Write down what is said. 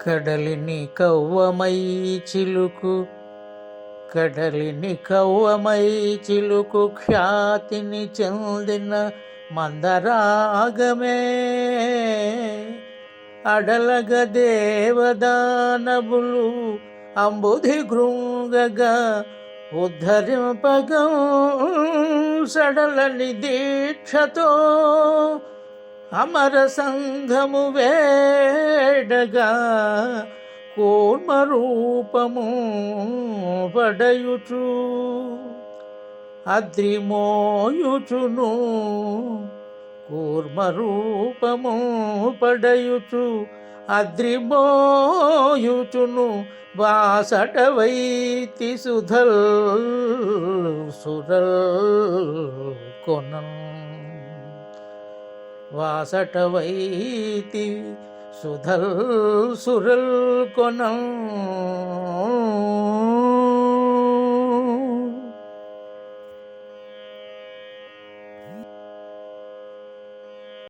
కడలిని కవ్వమై చిలుకు కడలిని కవ్వమై చిలుకు ఖ్యాతిని చెందిన మందరాగమే అడలగ దేవదానవులు అంబుధి గృంగగా ఉద్ధరింపగం సడలని దీక్షతో అమర సంఘము వేడగా కూర్మరూపము పడయుచు అద్రిమోయుచును కూర్మరూపము పడయుచు అద్రిమోయుచును వాసట వైతి సుధల్ సురల్ కొనం వాసట వైతి సుధల్ సురల్ కొనం